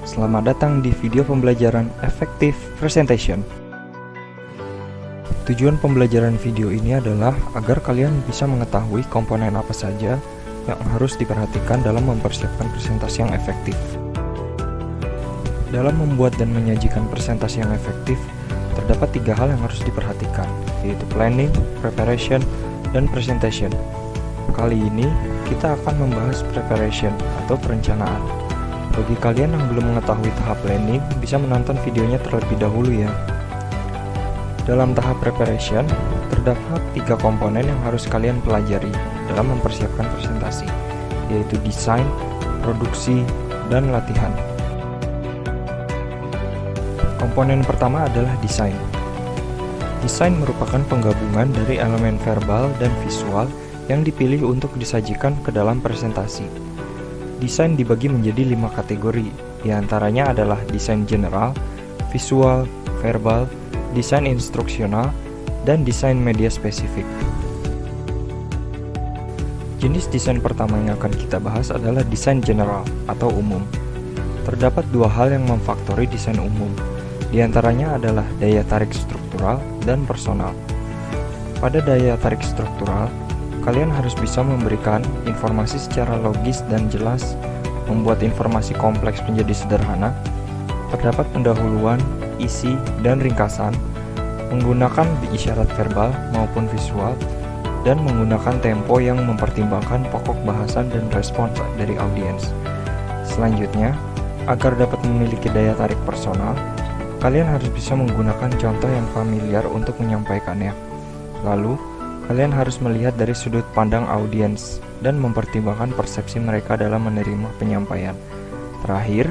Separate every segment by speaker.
Speaker 1: Selamat datang di video pembelajaran Effective Presentation. Tujuan pembelajaran video ini adalah agar kalian bisa mengetahui komponen apa saja yang harus diperhatikan dalam mempersiapkan presentasi yang efektif. Dalam membuat dan menyajikan presentasi yang efektif, terdapat 3 hal yang harus diperhatikan, yaitu planning, preparation, dan presentation. Kali ini, kita akan membahas preparation atau perencanaan. Bagi kalian yang belum mengetahui tahap planning, bisa menonton videonya terlebih dahulu ya. Dalam tahap preparation, terdapat 3 komponen yang harus kalian pelajari dalam mempersiapkan presentasi, yaitu desain, produksi, dan latihan. Komponen pertama adalah desain. Desain merupakan penggabungan dari elemen verbal dan visual yang dipilih untuk disajikan ke dalam presentasi. Desain dibagi menjadi 5 kategori, diantaranya adalah desain general, visual, verbal, desain instruksional, dan desain media spesifik. Jenis desain pertama yang akan kita bahas adalah desain general atau umum. Terdapat 2 hal yang memfaktori desain umum, diantaranya adalah daya tarik struktural dan personal. Pada daya tarik struktural, kalian harus bisa memberikan informasi secara logis dan jelas, membuat informasi kompleks menjadi sederhana, terdapat pendahuluan, isi, dan ringkasan, menggunakan isyarat verbal maupun visual, dan menggunakan tempo yang mempertimbangkan pokok bahasan dan respons dari audiens. Selanjutnya, agar dapat memiliki daya tarik personal, kalian harus bisa menggunakan contoh yang familiar untuk menyampaikannya. Lalu, kalian harus melihat dari sudut pandang audiens dan mempertimbangkan persepsi mereka dalam menerima penyampaian. Terakhir,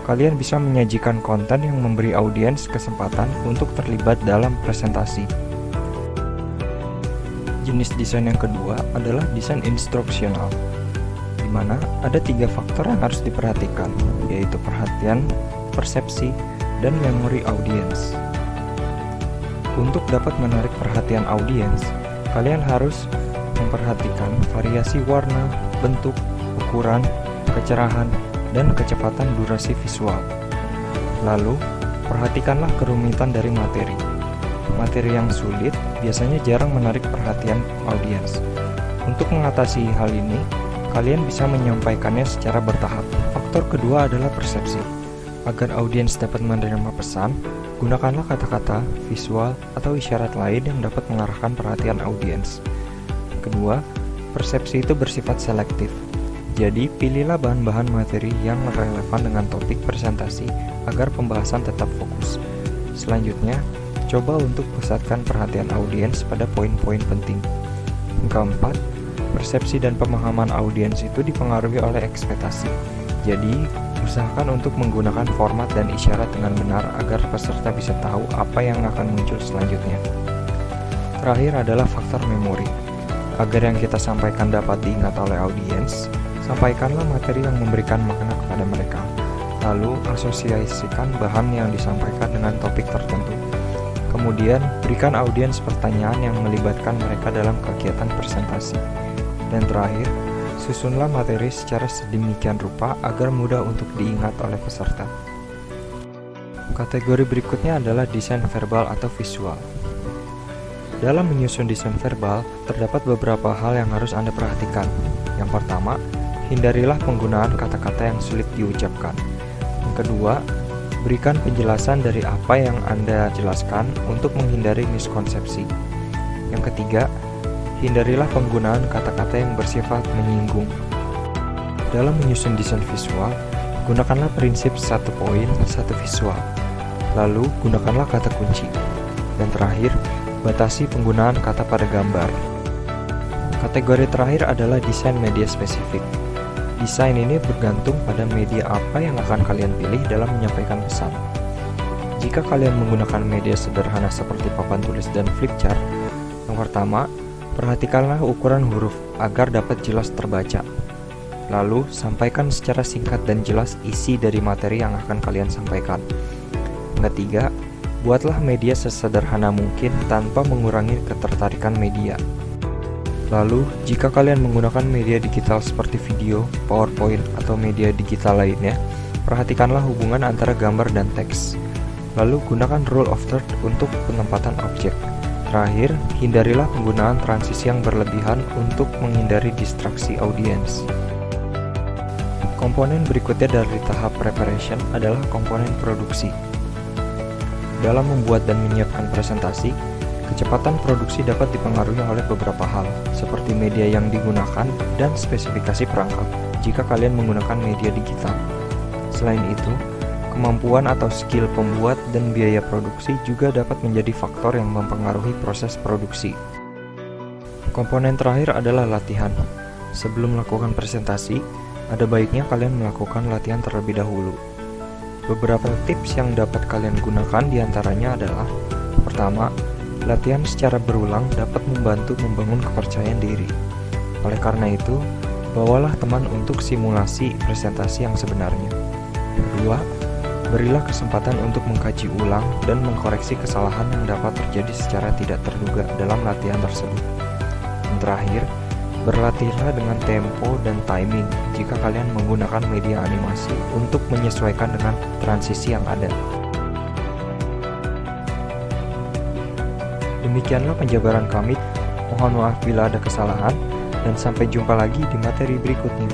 Speaker 1: kalian bisa menyajikan konten yang memberi audiens kesempatan untuk terlibat dalam presentasi. Jenis desain yang kedua adalah desain instruksional, di mana ada 3 faktor yang harus diperhatikan, yaitu perhatian, persepsi, dan memori audiens. Untuk dapat menarik perhatian audiens, kalian harus memperhatikan variasi warna, bentuk, ukuran, kecerahan, dan kecepatan durasi visual. Lalu, perhatikanlah kerumitan dari materi. Materi yang sulit biasanya jarang menarik perhatian audiens. Untuk mengatasi hal ini, kalian bisa menyampaikannya secara bertahap. Faktor kedua adalah persepsi. Agar audiens dapat menerima pesan, gunakanlah kata-kata, visual, atau isyarat lain yang dapat mengarahkan perhatian audiens. Kedua, persepsi itu bersifat selektif. Jadi, pilihlah bahan-bahan materi yang relevan dengan topik presentasi agar pembahasan tetap fokus. Selanjutnya, coba untuk pusatkan perhatian audiens pada poin-poin penting. Keempat, persepsi dan pemahaman audiens itu dipengaruhi oleh ekspektasi. Jadi, usahakan untuk menggunakan format dan isyarat dengan benar agar peserta bisa tahu apa yang akan muncul selanjutnya. Terakhir adalah faktor memori. Agar yang kita sampaikan dapat diingat oleh audiens, sampaikanlah materi yang memberikan makna kepada mereka. Lalu, asosiasikan bahan yang disampaikan dengan topik tertentu. Kemudian, berikan audiens pertanyaan yang melibatkan mereka dalam kegiatan presentasi. Dan terakhir, susunlah materi secara sedemikian rupa agar mudah untuk diingat oleh peserta. Kategori berikutnya adalah desain verbal atau visual. Dalam menyusun desain verbal, terdapat beberapa hal yang harus Anda perhatikan. Yang pertama, hindarilah penggunaan kata-kata yang sulit diucapkan. Yang kedua, berikan penjelasan dari apa yang Anda jelaskan untuk menghindari miskonsepsi. Yang ketiga, hindarilah penggunaan kata-kata yang bersifat menyinggung. Dalam menyusun desain visual, gunakanlah prinsip 1 poin, 1 visual. Lalu, gunakanlah kata kunci. Dan terakhir, batasi penggunaan kata pada gambar. Kategori terakhir adalah desain media spesifik. Desain ini bergantung pada media apa yang akan kalian pilih dalam menyampaikan pesan. Jika kalian menggunakan media sederhana seperti papan tulis dan flip chart, yang pertama, perhatikanlah ukuran huruf agar dapat jelas terbaca. Lalu, sampaikan secara singkat dan jelas isi dari materi yang akan kalian sampaikan. Yang ketiga, buatlah media sesederhana mungkin tanpa mengurangi ketertarikan media. Lalu, jika kalian menggunakan media digital seperti video, PowerPoint, atau media digital lainnya, perhatikanlah hubungan antara gambar dan teks. Lalu gunakan rule of third untuk penempatan objek. Terakhir, hindarilah penggunaan transisi yang berlebihan untuk menghindari distraksi audiens. Komponen berikutnya dari tahap preparation adalah komponen produksi. Dalam membuat dan menyiapkan presentasi, kecepatan produksi dapat dipengaruhi oleh beberapa hal, seperti media yang digunakan dan spesifikasi perangkat, jika kalian menggunakan media digital. Selain itu, kemampuan atau skill pembuat dan biaya produksi juga dapat menjadi faktor yang mempengaruhi proses produksi. Komponen terakhir adalah latihan. Sebelum melakukan presentasi, ada baiknya kalian melakukan latihan terlebih dahulu. Beberapa tips yang dapat kalian gunakan diantaranya adalah: pertama, latihan secara berulang dapat membantu membangun kepercayaan diri. Oleh karena itu, bawalah teman untuk simulasi presentasi yang sebenarnya. Kedua, berilah kesempatan untuk mengkaji ulang dan mengkoreksi kesalahan yang dapat terjadi secara tidak terduga dalam latihan tersebut. Dan terakhir, berlatihlah dengan tempo dan timing jika kalian menggunakan media animasi untuk menyesuaikan dengan transisi yang ada. Demikianlah penjabaran kami. Mohon maaf bila ada kesalahan, dan sampai jumpa lagi di materi berikutnya.